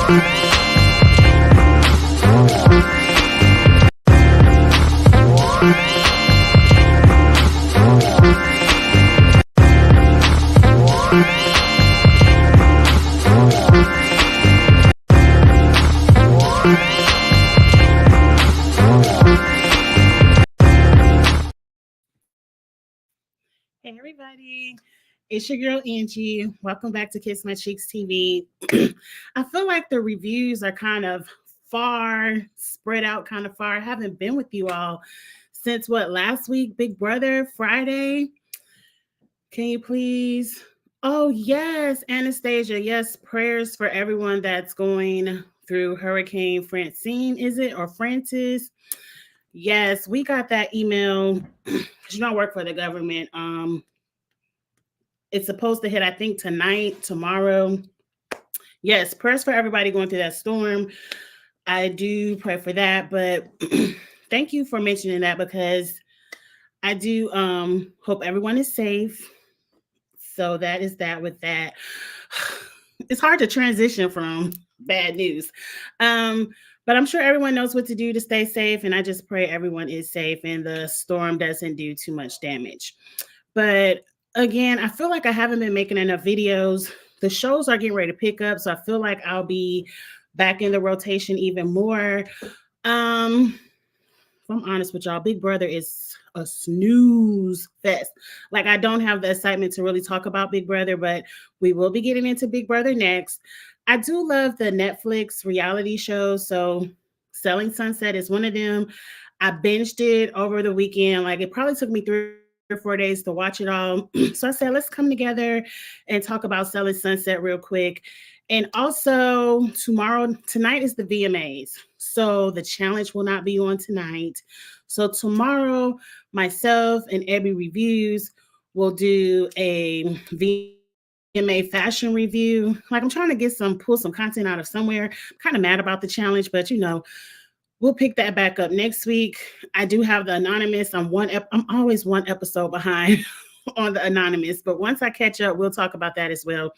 Hey everybody, it's your girl Angie. Welcome back to Kiss My Cheeks TV. I feel like the reviews are kind of far, spread out kind of far. I haven't been with you all since what, last week, Big Brother Friday. Can you please? Oh, yes, Anastasia. Yes, prayers for everyone that's going through Hurricane Francine, is it? Or Francis? Yes, we got that email. You know, I work for the government. It's supposed to hit, I think, tonight, tomorrow. Yes, prayers for everybody going through that storm. I do pray for that, but thank you for mentioning that because I do hope everyone is safe. So that is that with that. It's hard to transition from bad news. But I'm sure everyone knows what to do to stay safe. And I just pray everyone is safe and the storm doesn't do too much damage. But again, I feel like I haven't been making enough videos. The shows are getting ready to pick up. So I feel like I'll be back in the rotation even more. If I'm honest with y'all, Big Brother is a snooze fest. Like, I don't have the excitement to really talk about Big Brother, but we will be getting into Big Brother next. I do love the Netflix reality shows. So Selling Sunset is one of them. I binged it over the weekend. Like, it probably took me 3 or 4 days to watch it all. So I said, let's come together and talk about Selling Sunset real quick. And also tonight is the VMAs. So the challenge will not be on tonight. So tomorrow, myself and Abby Reviews will do a VMA fashion review. Like, I'm trying to pull some content out of somewhere. I'm kind of mad about the challenge, but we'll pick that back up next week. I do have the Anonymous. I'm always one episode behind on the Anonymous, but once I catch up, we'll talk about that as well.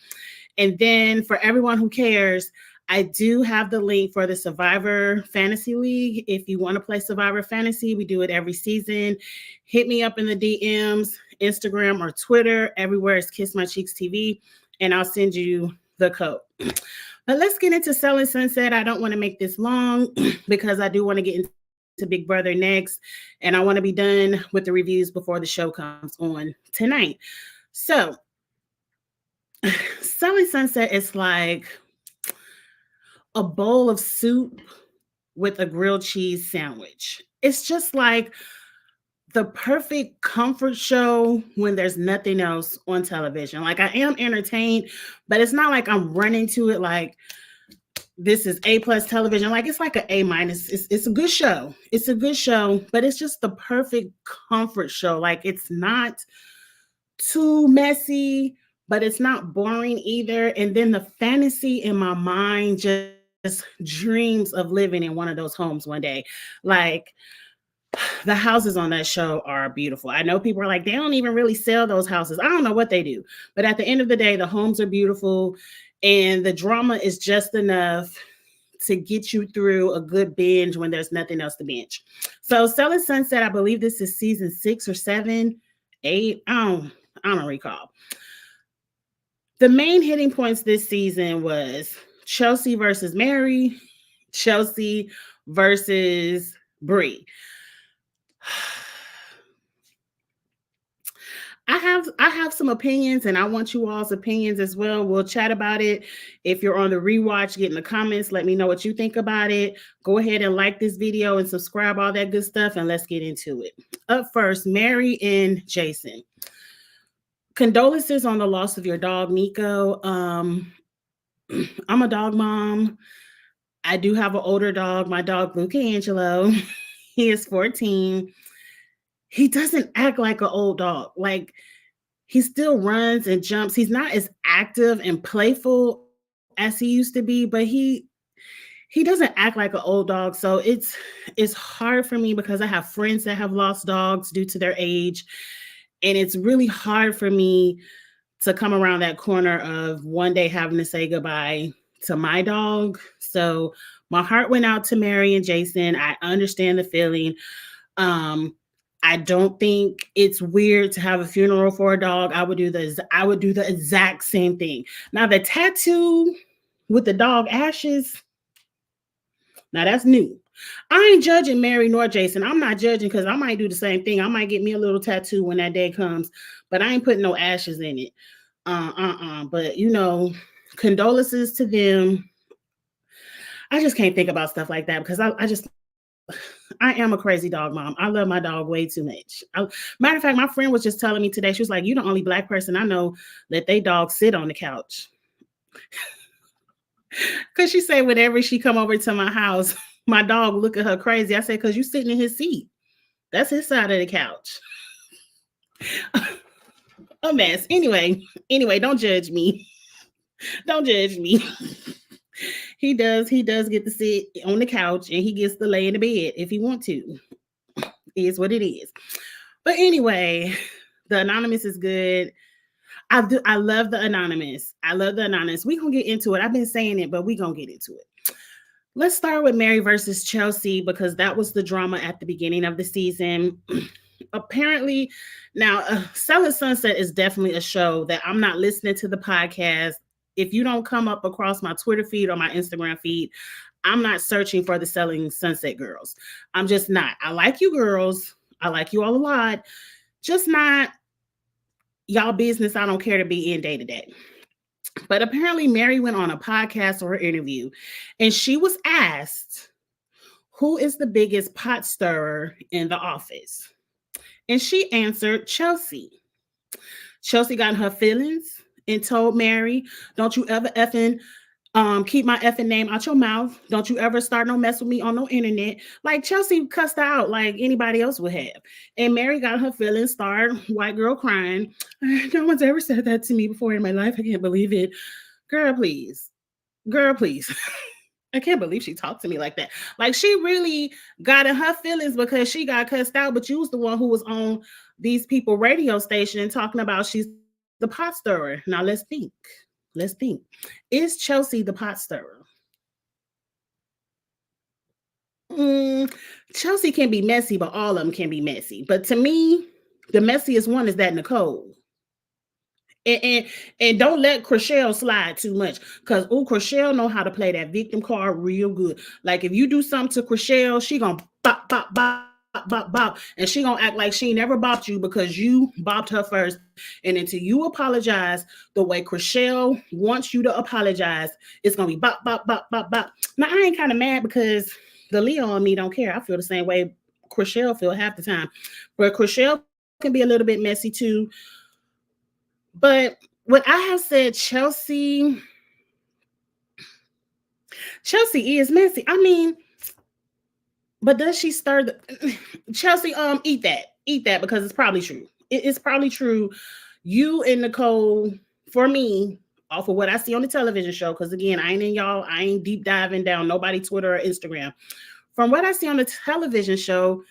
And then for everyone who cares, I do have the link for the Survivor Fantasy League. If you want to play Survivor Fantasy, we do it every season. Hit me up in the DMs, Instagram or Twitter. Everywhere is Kiss My Cheeks TV, and I'll send you the code. But let's get into Selling Sunset. I don't want to make this long because I do want to get into Big Brother next, and I want to be done with the reviews before the show comes on tonight. So Selling Sunset is like a bowl of soup with a grilled cheese sandwich. It's just like the perfect comfort show when there's nothing else on television. Like, I am entertained, but it's not like I'm running to it like this is A+ television. Like, it's like an A-. It's a good show. It's a good show, but it's just the perfect comfort show. Like, it's not too messy, but it's not boring either. And then the fantasy in my mind just dreams of living in one of those homes one day. Like, the houses on that show are beautiful. I know people are like, they don't even really sell those houses. I don't know what they do. But at the end of the day, the homes are beautiful and the drama is just enough to get you through a good binge when there's nothing else to binge. So Selling Sunset, I believe this is season 6 or 7, 8. I don't recall. The main hitting points this season was Chelsie versus Mary, Chelsie versus Bri. I have some opinions and I want you all's opinions as well. We'll chat about it. If you're on the rewatch, get in the comments. Let me know what you think about it. Go ahead and like this video and subscribe, all that good stuff, and let's get into it. Up first, Mary and Jason. Condolences on the loss of your dog, Nico. I'm a dog mom. I do have an older dog, my dog, Luke Angelo. He is 14. He doesn't act like an old dog. Like, he still runs and jumps. He's not as active and playful as he used to be, but he doesn't act like an old dog. So it's hard for me because I have friends that have lost dogs due to their age. And it's really hard for me to come around that corner of one day having to say goodbye to my dog. So my heart went out to Mary and Jason. I understand the feeling. Um, I don't think it's weird to have a funeral for a dog. I would do the exact same thing. Now the tattoo with the dog ashes, now that's new. I ain't judging Mary nor Jason. I'm not judging because I might do the same thing. I might get me a little tattoo when that day comes, but I ain't putting no ashes in it. But condolences to them. I just can't think about stuff like that because I am a crazy dog mom. I love my dog way too much. Matter of fact, my friend was just telling me today, she was like, "You the only Black person I know let they dog sit on the couch." Because she said whenever she come over to my house, my dog look at her crazy. I said, "Because you sitting in his seat. That's his side of the couch." A mess. Anyway, don't judge me. Don't judge me. He does get to sit on the couch and he gets to lay in the bed if he want to. It is what it is. But anyway, the anonymous is good. I love the anonymous. I love the anonymous. We gonna get into it. I've been saying it, but we gonna get into it. Let's start with Mary versus Chelsie because that was the drama at the beginning of the season. Apparently, now Selling Sunset is definitely a show that I'm not listening to the podcast. If you don't come up across my Twitter feed or my Instagram feed, I'm not searching for the Selling Sunset girls. I'm just not. I like you girls. I like you all a lot. Just not y'all business I don't care to be in day to day. But apparently, Mary went on a podcast or an interview and she was asked, "Who is the biggest pot stirrer in the office?" And she answered, "Chelsie." Chelsie got in her feelings and told Mary, "Don't you ever effing keep my effing name out your mouth. Don't you ever start no mess with me on no internet." Like Chelsie cussed her out like anybody else would have. And Mary got her feelings, started white girl crying. "No one's ever said that to me before in my life. I can't believe it." Girl, please. Girl, please. I can't believe she talked to me like that. Like she really got in her feelings because she got cussed out, but you was the one who was on these people radio station talking about she's the pot stirrer. Now let's think. Let's think. Is Chelsie the pot stirrer? Mm, Chelsie can be messy, but all of them can be messy. But to me, the messiest one is that Nicole. And don't let Chriselle slide too much because Chriselle know how to play that victim card real good. Like if you do something to Chriselle, she gonna bop bop bop bop bop, and she gonna act like she never bopped you because you bopped her first. And until you apologize the way Chriselle wants you to apologize, it's gonna be bop bop bop bop bop. Now I ain't kind of mad because the Leo and me don't care. I feel the same way Chriselle feel half the time, but Chriselle can be a little bit messy too. But what I have said, Chelsie is messy. I mean, but does she stir the Chelsie? Eat that because it's probably true. It's probably true. You and Nicole, for me, off of what I see on the television show, because again, I ain't deep diving down nobody Twitter or Instagram. From what I see on the television show,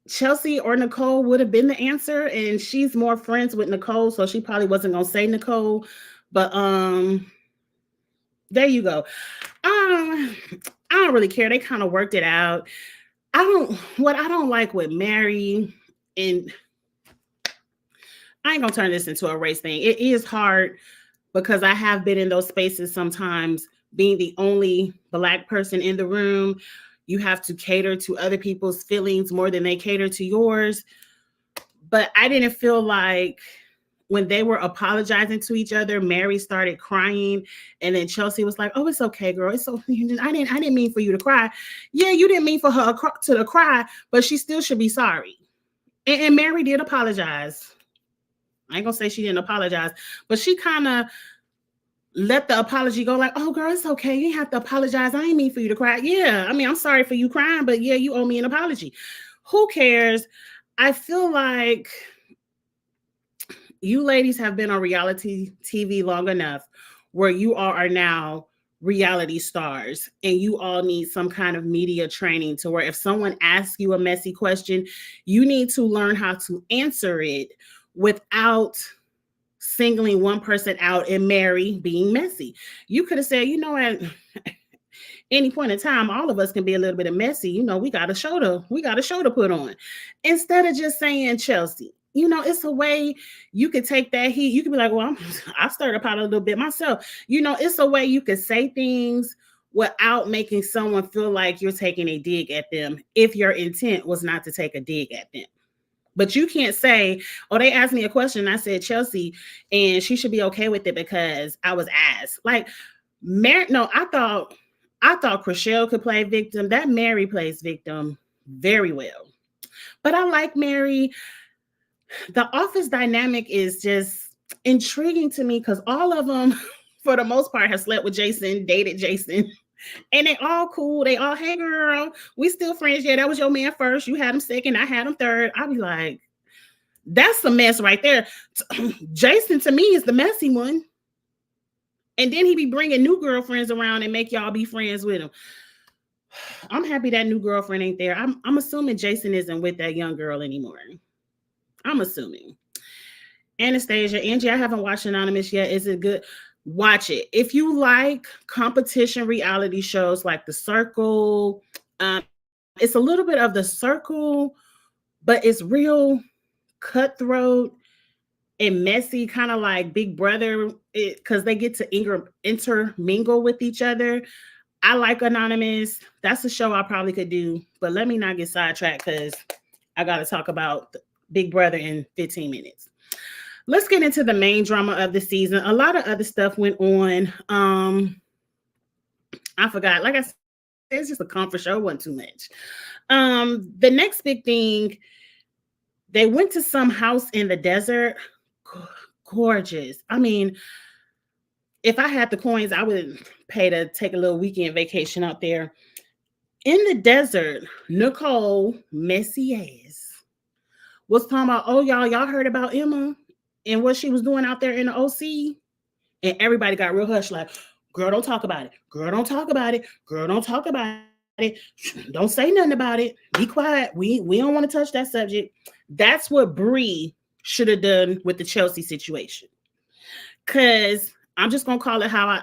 Chelsie or Nicole would have been the answer, and she's more friends with Nicole, so she probably wasn't gonna say Nicole. But there you go. I don't really care. They kind of worked it out. What I don't like with Mary, and I ain't gonna turn this into a race thing. It is hard because I have been in those spaces sometimes, being the only Black person in the room. You have to cater to other people's feelings more than they cater to yours. But I didn't feel like when they were apologizing to each other, Mary started crying, and then Chelsie was like, "Oh, it's okay, girl. It's okay. I didn't mean for you to cry." Yeah, you didn't mean for her to cry, but she still should be sorry. And Mary did apologize. I ain't gonna say she didn't apologize, but she kind of let the apology go like, "Oh, girl, it's okay. You have to apologize. I ain't mean for you to cry." Yeah, I mean, I'm sorry for you crying, but yeah, you owe me an apology. Who cares? I feel like you ladies have been on reality TV long enough where you all are now reality stars and you all need some kind of media training to where if someone asks you a messy question, you need to learn how to answer it without singling one person out and Mary being messy. You could have said, at any point in time, all of us can be a little bit of messy. We got a show to put on. Instead of just saying Chelsie, it's a way you could take that heat. You could be like, well, I stirred up out a little bit myself. It's a way you could say things without making someone feel like you're taking a dig at them if your intent was not to take a dig at them. But you can't say, oh, they asked me a question and I said Chelsie, and she should be okay with it because I was asked. Like, no, I thought Chriselle could play victim. That Mary plays victim very well. But I like Mary. The office dynamic is just intriguing to me because all of them, for the most part, have slept with Jason, dated Jason. And they all cool. They all, hey girl, we still friends. Yeah, that was your man first. You had him second. I had him third. I'll be like, that's a mess right there. Jason, to me, is the messy one. And then he be bringing new girlfriends around and make y'all be friends with him. I'm happy that new girlfriend ain't there. I'm assuming Jason isn't with that young girl anymore. I'm assuming. Anastasia, Angie, I haven't watched Anonymous yet. Is it good? Watch it. If you like competition reality shows like The Circle, it's a little bit of The Circle, but it's real cutthroat and messy, kind of like Big Brother, because they get to intermingle with each other. I like Anonymous. That's a show I probably could do, but let me not get sidetracked because I got to talk about Big Brother in 15 minutes. Let's get into the main drama of the season. A lot of other stuff went on. I forgot. Like I said, it's just a comfort show. It wasn't too much. The next big thing, they went to some house in the desert. Gorgeous. I mean, if I had the coins, I would pay to take a little weekend vacation out there. In the desert, Nicole, messy ass, was talking about, oh, y'all heard about Emma and what she was doing out there in the OC? And everybody got real hush, like, girl, don't talk about it. Girl, don't talk about it. Girl, don't talk about it. Don't say nothing about it. Be quiet. We don't want to touch that subject. That's what Bri should have done with the Chelsie situation. Because I'm just going to call it how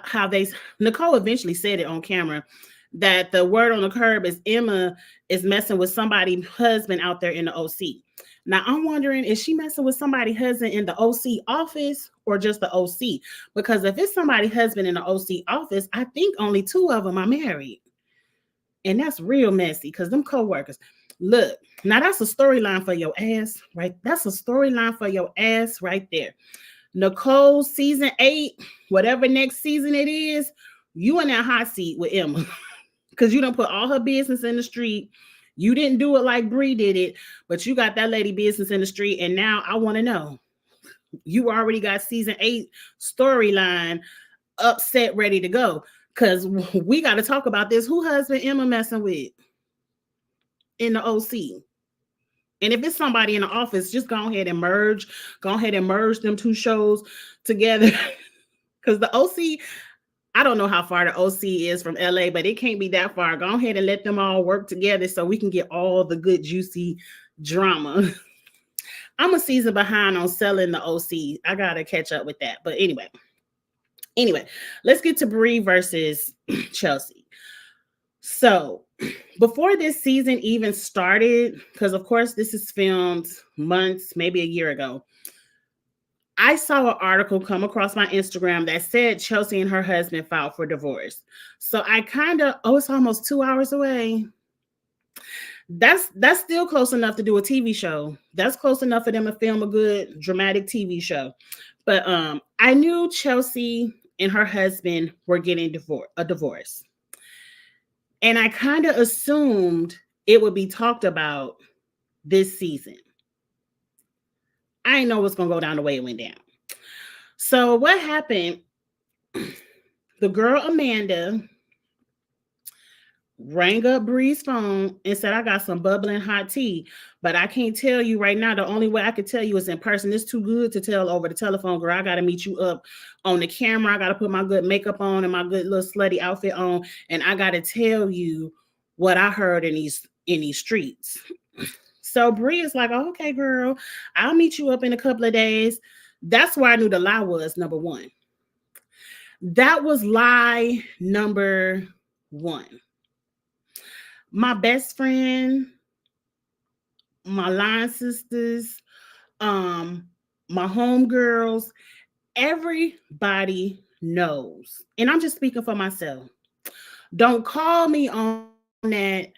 Nicole eventually said it on camera, that the word on the curb is Emma is messing with somebody's husband out there in the OC. Now, I'm wondering, is she messing with somebody's husband in the OC office or just the OC? Because if it's somebody's husband in the OC office, I think only 2 of them are married. And that's real messy because them co-workers, look, now that's a storyline for your ass, right? That's a storyline for your ass right there. Nicole, season 8, whatever next season it is, you in that hot seat with Emma because you done put all her business in the street. You didn't do it like Bri did it, but you got that lady business in the street. And now I want to know, you already got season 8 storyline upset, ready to go. Because we got to talk about this. Who husband Emma messing with in the OC? And if it's somebody in the office, just go ahead and merge. Go ahead and merge them 2 shows together. Because the OC, I don't know how far the OC is from LA, but it can't be that far. Go ahead and let them all work together so we can get all the good, juicy drama. I'm a season behind on selling the OC. I got to catch up with that. But anyway, let's get to Bri versus Chelsie. So before this season even started, because of course this is filmed months, maybe a year ago, I saw an article come across my Instagram that said Chelsie and her husband filed for divorce. So I it's almost 2 hours away. That's still close enough to do a TV show. That's close enough for them to film a good dramatic TV show. But I knew Chelsie and her husband were getting a divorce. And I kind of assumed it would be talked about this season. I didn't know what's going to go down the way it went down. So what happened, the girl Amanda rang up Bri's phone and said, I got some bubbling hot tea, but I can't tell you right now. The only way I could tell you is in person. It's too good to tell over the telephone, girl. I got to meet you up on the camera. I got to put my good makeup on and my good little slutty outfit on. And I got to tell you what I heard in these streets. So Bri is like, oh, okay, girl, I'll meet you up in a couple of days. That's where I knew the lie was number one. That was lie number one. My best friend, my line sisters, um, my homegirls, everybody knows. And I'm just speaking for myself. Don't call me on that.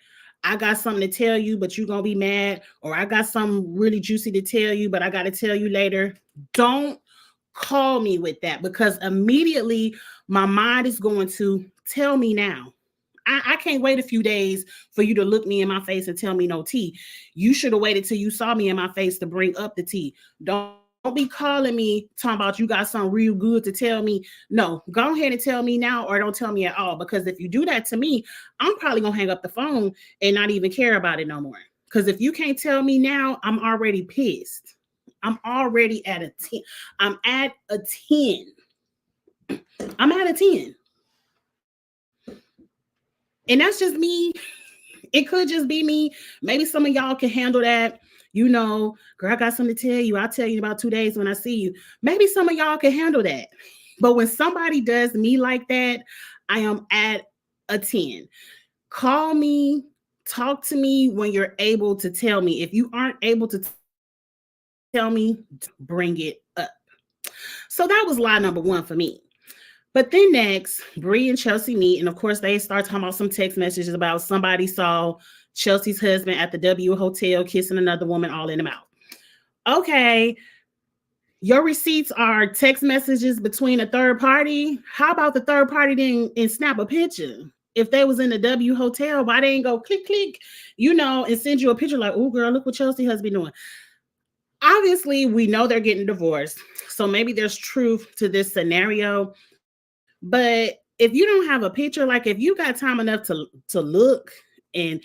I got something to tell you, but you're gonna be mad, or I got something really juicy to tell you, but I gotta tell you later. Don't call me with that because immediately my mind is going to tell me now. I can't wait a few days for you to look me in my face and tell me no tea. You should have waited till you saw me in my face to bring up the tea. Don't be calling me talking about you got something real good to tell me. No, go ahead and tell me now or don't tell me at all. Because if you do that to me, I'm probably gonna hang up the phone and not even care about it no more. Because if you can't tell me now, I'm already pissed. I'm already at a 10. I'm at a 10. I'm at a 10. And that's just me. It could just be me. Maybe some of y'all can handle that. Girl, I got something to tell you. I'll tell you in about 2 days when I see you. Maybe some of y'all can handle that. But when somebody does me like that, I am at a 10. Call me, talk to me when you're able to tell me. If you aren't able to tell me, don't bring it up. So that was lie number one for me. But then next, Bri and Chelsie meet, and of course they start talking about some text messages about somebody saw Chelsea's husband at the W Hotel kissing another woman all in the mouth. Okay, your receipts are text messages between a third party. How about the third party didn't and snap a picture? If they was in the W Hotel, why they ain't go click click, and send you a picture like, oh girl, look what Chelsea has been doing. Obviously, we know they're getting divorced, so maybe there's truth to this scenario. But if you don't have a picture, like if you got time enough to look and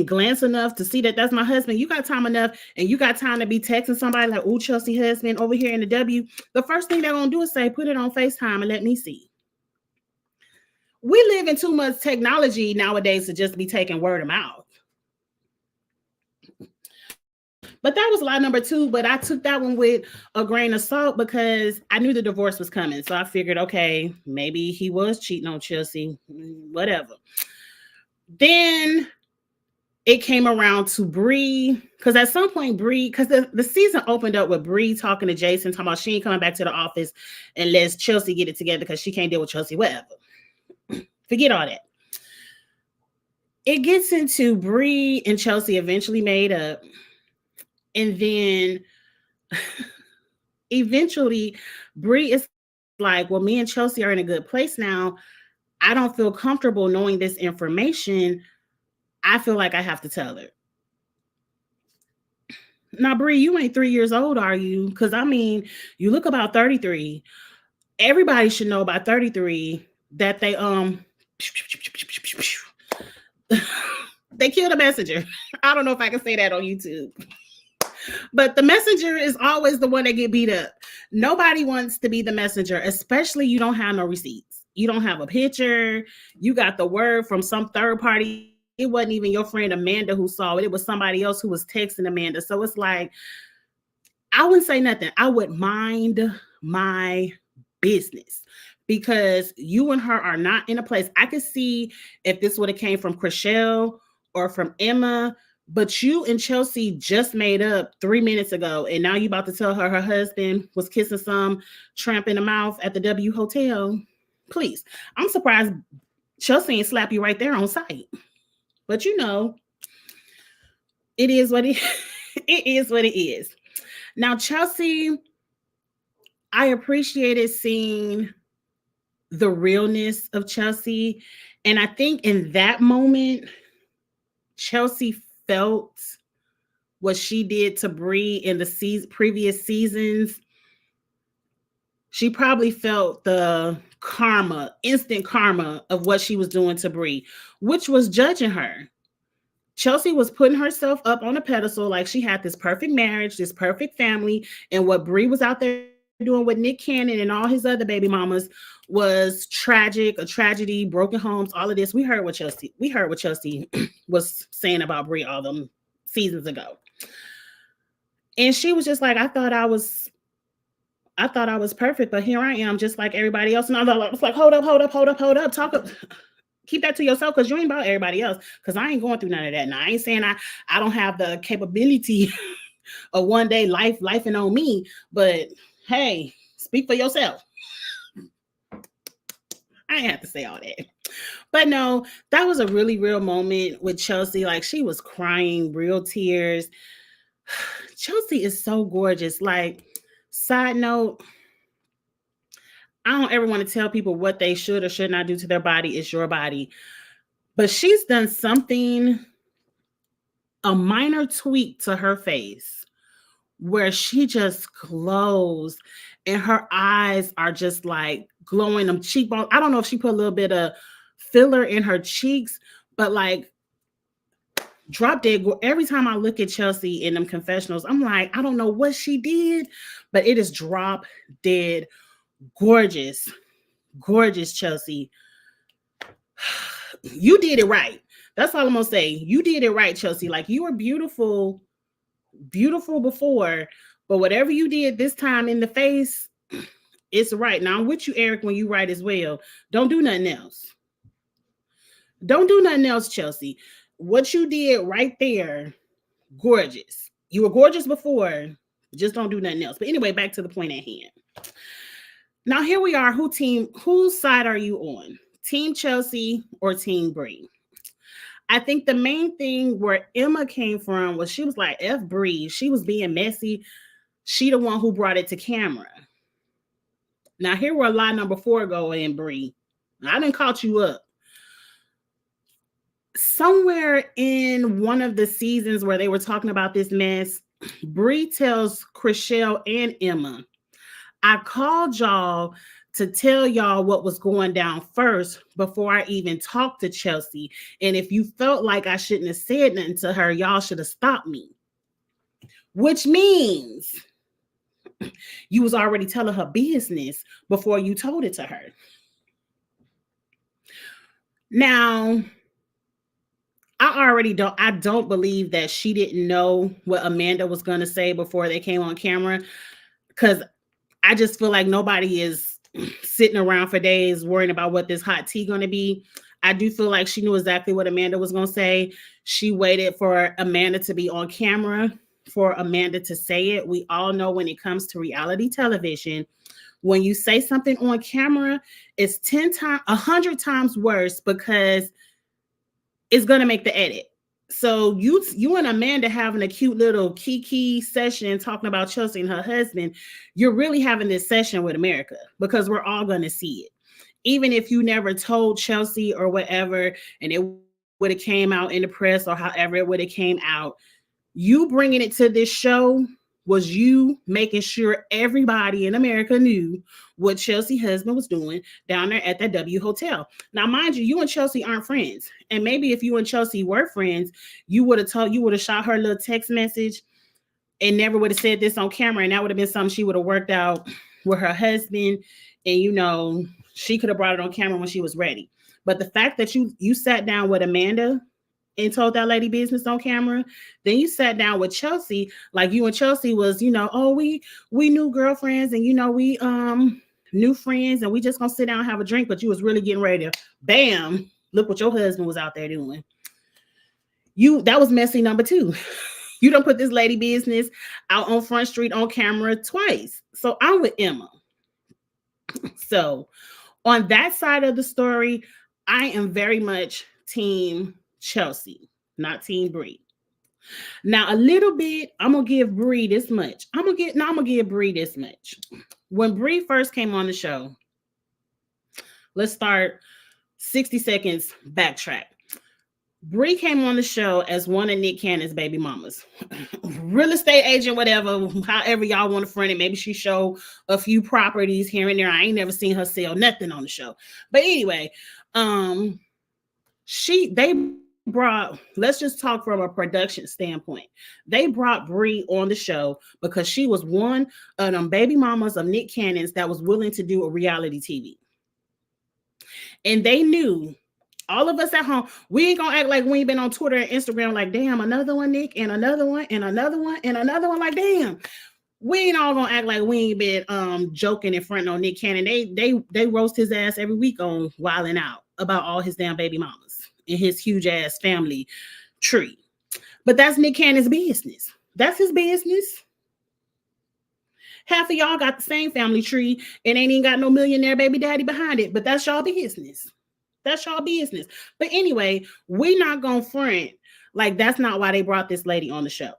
glance enough to see that that's my husband, you got time enough and you got time to be texting somebody like, oh, Chelsea husband over here in the W, the first thing they're going to do is say, put it on FaceTime and let me see. We live in too much technology nowadays to just be taking word of mouth. But that was lie number two. But I took that one with a grain of salt because I knew the divorce was coming. So I figured, okay, maybe he was cheating on Chelsea, whatever. Then it came around to Bri, because at some point Bri, because the season opened up with Bri talking to Jason, talking about she ain't coming back to the office unless Chelsea get it together because she can't deal with Chelsea, whatever. Forget all that. It gets into Bri and Chelsea eventually made up. And then eventually Bri is like, well, me and Chelsea are in a good place now. I don't feel comfortable knowing this information. I feel like I have to tell her. Now, Bri, you ain't 3 years old, are you? Because I mean, you look about 33. Everybody should know about 33 that they killed a messenger. I don't know if I can say that on YouTube. But the messenger is always the one that get beat up. Nobody wants to be the messenger, especially you don't have no receipts. You don't have a picture. You got the word from some third party. It wasn't even your friend Amanda who saw it. It was somebody else who was texting Amanda. So it's like, I wouldn't say nothing. I would mind my business because you and her are not in a place. I could see if this would have came from Chriselle or from Emma, but you and Chelsea just made up 3 minutes ago, and now you about to tell her husband was kissing some tramp in the mouth at the W Hotel. Please, I'm surprised Chelsea ain't slap you right there on site. But it is what it it is what it is. Now, Chelsea, I appreciated seeing the realness of Chelsea. And I think in that moment, Chelsea felt what she did to Bri in the previous seasons. She probably felt the karma, instant karma of what she was doing to Bri, which was judging her. Chelsea was putting herself up on a pedestal like she had this perfect marriage, this perfect family, and what Bri was out there doing with Nick Cannon and all his other baby mamas was tragic, a tragedy, broken homes, all of this. We heard what Chelsea was saying about Bri all them seasons ago. And she was just like, I thought I was I thought I was perfect, but here I am, just like everybody else. And I was like, hold up, hold up, hold up, hold up. Talk up. Keep that to yourself because you ain't about everybody else. Because I ain't going through none of that. Now I ain't saying I don't have the capability of one day life and on me, but hey, speak for yourself. I ain't have to say all that. But no, that was a really real moment with Chelsie. Like she was crying, real tears. Chelsie is so gorgeous. Like, side note, I don't ever want to tell people what they should or should not do to their body. It's your body. But she's done something, a minor tweak to her face where she just glows and her eyes are just like glowing, them cheekbones. I don't know if she put a little bit of filler in her cheeks, but like drop dead. Every time I look at Chelsie in them confessionals, I'm like, I don't know what she did, but it is drop dead gorgeous. Gorgeous, Chelsie. You did it right. That's all I'm gonna say. You did it right, Chelsie. Like you were beautiful before, but whatever you did this time in the face, it's right. Now I'm with you, Eric, when you right as well. Don't do nothing else. Don't do nothing else, Chelsie. What you did right there, gorgeous. You were gorgeous before, just don't do nothing else. But anyway, back to the point at hand. Now here we are. Whose side are you on? Team Chelsie or Team Bri? I think the main thing where Emma came from was she was like, F Bri. She was being messy. She the one who brought it to camera. Now here where lie number 4 go in, Bri. I didn't caught you up. Somewhere in one of the seasons where they were talking about this mess, Bri tells Chrishell and Emma, I called y'all to tell y'all what was going down first before I even talked to Chelsie. And if you felt like I shouldn't have said nothing to her, y'all should have stopped me. Which means you was already telling her business before you told it to her. Now, I don't believe that she didn't know what Amanda was going to say before they came on camera, because I just feel like nobody is sitting around for days worrying about what this hot tea going to be. I do feel like she knew exactly what Amanda was going to say. She waited for Amanda to be on camera for Amanda to say it. We all know when it comes to reality television, when you say something on camera, it's 100 times worse because it's going to make the edit. So you and Amanda having a cute little kiki session talking about Chelsie and her husband, you're really having this session with America because we're all going to see it. Even if you never told Chelsie or whatever, and it would have came out in the press or however it would have came out, you bringing it to this show was you making sure everybody in America knew what Chelsea's husband was doing down there at that W Hotel. Now, mind you and Chelsie aren't friends. And maybe if you and Chelsie were friends, you would have shot her a little text message and never would have said this on camera. And that would have been something she would have worked out with her husband. And, she could have brought it on camera when she was ready. But the fact that you sat down with Amanda and told that lady business on camera, then you sat down with Chelsie, like you and Chelsie was, we new girlfriends and we new friends and we just gonna sit down and have a drink, but you was really getting ready to bam, look what your husband was out there doing. That was messy number 2. You don't put this lady business out on Front Street on camera twice. So I'm with Emma. So on that side of the story, I am very much Team Chelsie, not Team Bri. Now, a little bit, I'm gonna give Bri this much. I'm gonna give Bri this much. When Bri first came on the show, let's start 60 seconds backtrack. Bri came on the show as one of Nick Cannon's baby mamas. Real estate agent, whatever, however y'all want to front it. Maybe she showed a few properties here and there. I ain't never seen her sell nothing on the show. But anyway, let's just talk from a production standpoint. They brought Bri on the show because she was one of them baby mamas of Nick Cannon's that was willing to do a reality TV. And they knew, all of us at home, we ain't gonna act like we ain't been on Twitter and Instagram like, damn, another one, Nick, and another one, and another one, and another one, like, damn. we ain't all gonna act like we ain't been joking in front on Nick Cannon. They roast his ass every week on Wildin' Out about all his damn baby mamas and his huge ass family tree. But that's Nick Cannon's business. That's his business. Half of y'all got the same family tree and ain't even got no millionaire baby daddy behind it, but that's y'all business. That's y'all business. But anyway, we not gonna front like that's not why they brought this lady on the show.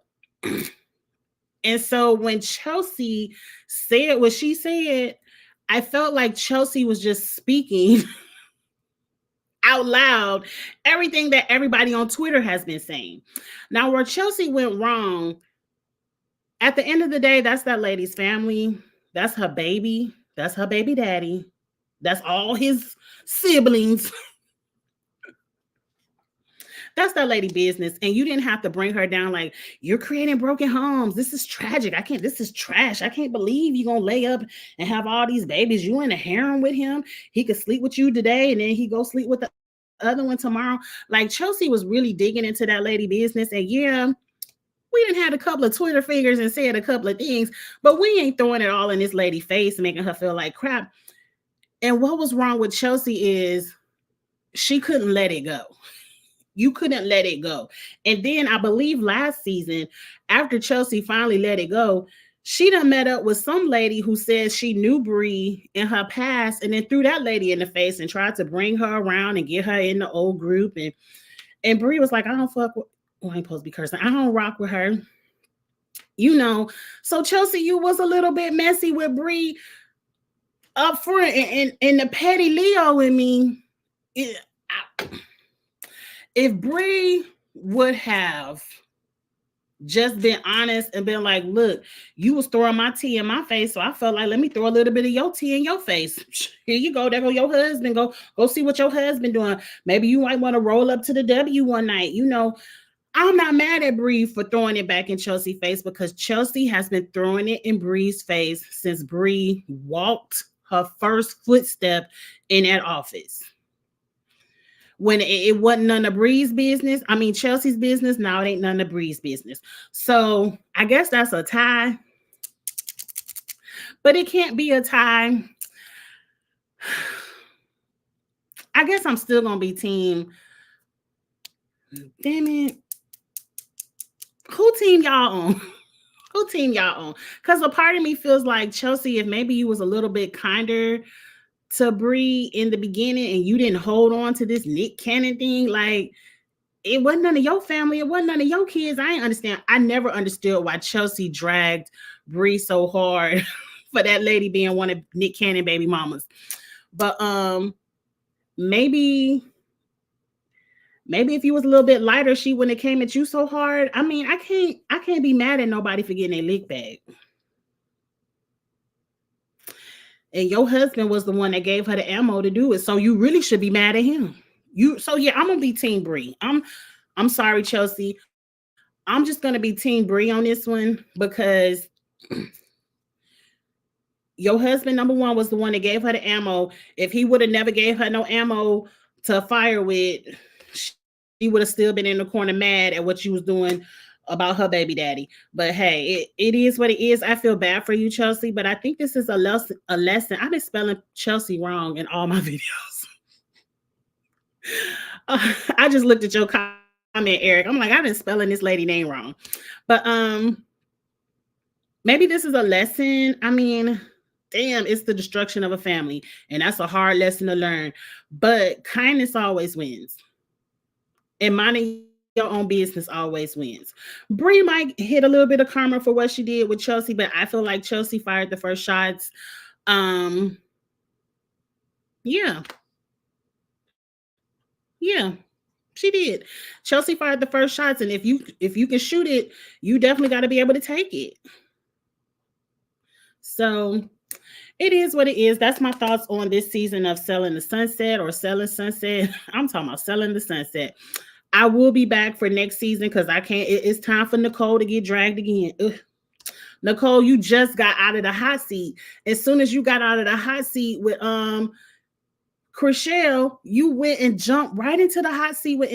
And so when Chelsie said what she said, I felt like Chelsie was just speaking out loud everything that everybody on Twitter has been saying. Now, where Chelsie went wrong, at the end of the day, that's that lady's family. That's her baby. That's her baby daddy. That's all his siblings. That's that lady business. And you didn't have to bring her down like, you're creating broken homes. This is tragic. This is trash. I can't believe you're going to lay up and have all these babies. You in a harem with him. He could sleep with you today and then he go sleep with the other one tomorrow. Like Chelsie was really digging into that lady business. And yeah, we didn't have a couple of Twitter figures and said a couple of things, but we ain't throwing it all in this lady's face, making her feel like crap. And what was wrong with Chelsie is she couldn't let it go. You couldn't let it go. And then I believe last season, after Chelsie finally let it go, she done met up with some lady who says she knew Bri in her past and then threw that lady in the face and tried to bring her around and get her in the old group. And Bri was like, I don't fuck with, well, I ain't supposed to be cursing. I don't rock with her. You know, so Chelsie, you was a little bit messy with Bri up front and the petty Leo in me. If Bri would have just been honest and been like, look, you was throwing my tea in my face, so I felt like, let me throw a little bit of your tea in your face. Here you go. There go your husband. Go see what your husband doing. Maybe you might want to roll up to the W one night. You know, I'm not mad at Bri for throwing it back in Chelsea's face because Chelsie has been throwing it in Bri's face since Bri walked her first footstep in that office. When it wasn't none of Bri's business, I mean Chelsea's business, now it ain't none of Bri's business. So I guess that's a tie. But it can't be a tie. I guess I'm still gonna be team. Damn it. Who team y'all on? Who team y'all on? Because a part of me feels like Chelsie, if maybe you was a little bit kinder to Bri in the beginning and you didn't hold on to this Nick Cannon thing, like it wasn't none of your family, it wasn't none of your kids. I ain't understand. I never understood why Chelsie dragged Bri so hard for that lady being one of Nick Cannon baby mamas. But maybe if you was a little bit lighter, she wouldn't have came at you so hard. I mean, I can't be mad at nobody for getting a lick back. And your husband was the one that gave her the ammo to do it. So you really should be mad at him. So yeah, I'm gonna be team Bri. I'm sorry, Chelsie. I'm just gonna be team Bri on this one because your husband, number one, was the one that gave her the ammo. If he would have never gave her no ammo to fire with, she would have still been in the corner mad at what she was doing about her baby daddy. But hey, it is what it is. I feel bad for you, Chelsie, but I think this is a lesson. I've been spelling Chelsie wrong in all my videos. I just looked at your comment, Eric. I'm like, I've been spelling this lady name wrong. But maybe this is a lesson. I mean, damn, it's the destruction of a family. And that's a hard lesson to learn. But kindness always wins. And minding your own business always wins. Bri might hit a little bit of karma for what she did with Chelsie, but I feel like Chelsie fired the first shots. Yeah, she did. Chelsie fired the first shots, and if you can shoot it, you definitely got to be able to take it. So it is what it is. That's my thoughts on this season of Selling the Sunset or Selling Sunset. I'm talking about Selling the Sunset. I will be back for next season because I can't. It's time for Nicole to get dragged again. Ugh. Nicole, you just got out of the hot seat. As soon as you got out of the hot seat with Chrishell, you went and jumped right into the hot seat with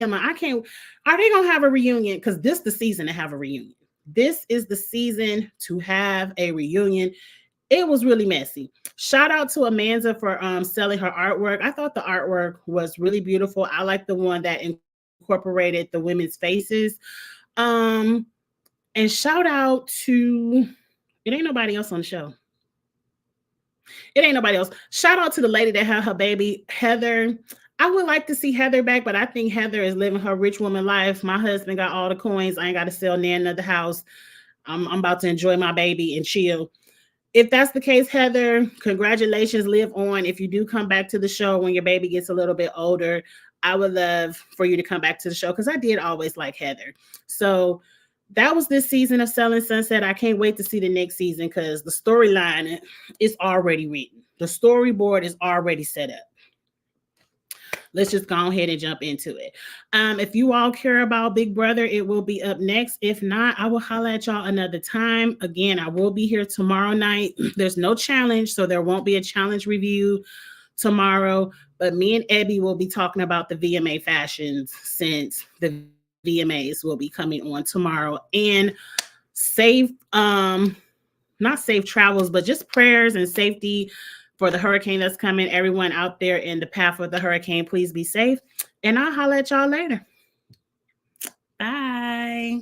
Emma. I can't. Are they gonna have a reunion? Because this the season to have a reunion. This is the season to have a reunion. It was really messy. Shout out to Amanda for selling her artwork. I thought the artwork was really beautiful. I like the one that incorporated the women's faces. Um, and shout out to it ain't nobody else on the show. It ain't nobody else. Shout out to the lady that had her baby, Heather. I would like to see Heather back, but I think Heather is living her rich woman life. My husband got all the coins. I ain't got to sell none of the house. I'm about to enjoy my baby and chill. If that's the case, Heather, congratulations, live on. If you do come back to the show when your baby gets a little bit older, I would love for you to come back to the show because I did always like Heather. So that was this season of Selling Sunset. I can't wait to see the next season because the storyline is already written. The storyboard is already set up. Let's just go ahead and jump into it. If you all care about Big Brother, it will be up next. If not, I will holler at y'all another time. Again, I will be here tomorrow night. There's no challenge, so there won't be a challenge review tomorrow. But me and Ebby will be talking about the VMA fashions since the VMAs will be coming on tomorrow. And safe, not safe travels, but just prayers and safety for the hurricane that's coming. Everyone out there in the path of the hurricane, please be safe. And I'll holler at y'all later. Bye.